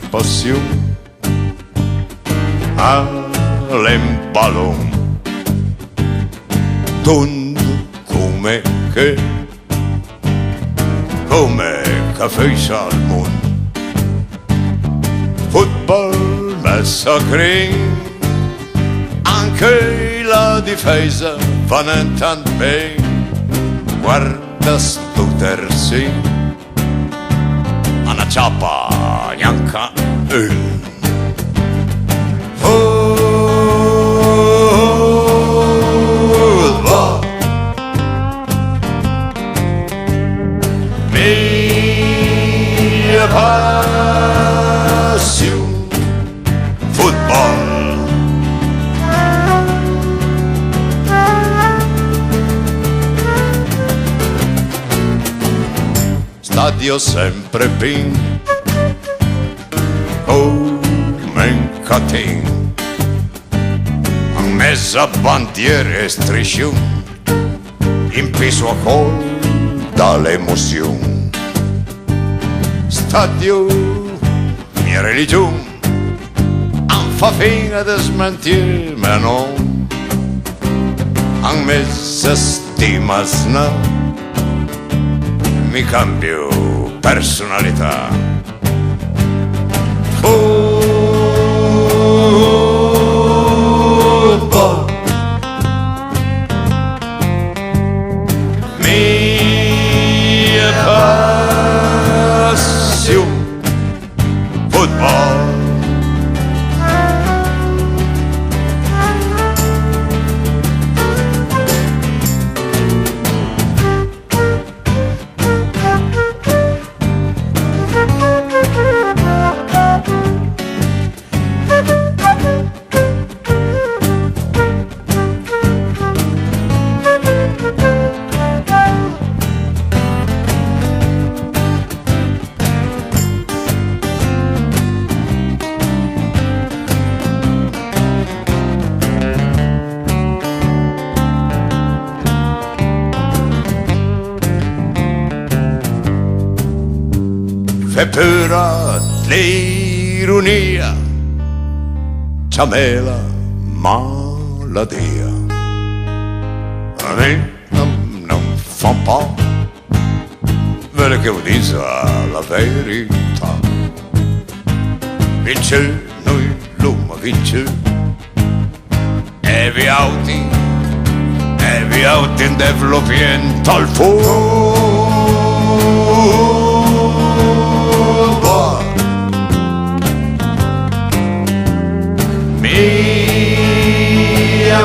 passione all'impallone, tondo come che caffè salmone, football massacre, anche la difesa fa tanto bene, guarda stutersi, una ciappa bianca, football, mia passione, football. Stadio sempre pieno, come in catena, a mezza bandiera e striscione, in peso a col dall'emozione. Stadio, mia religione, non fa fine di smentire, ma non, a mezza stima sna. Mi cambio personalità. Football, mia passione, football. È pura l'ironia, c'ha me la malattia. A me non fa po', vede che dice la verità. Vince, noi l'uomo vince, e vi out in development al fuoco. Mia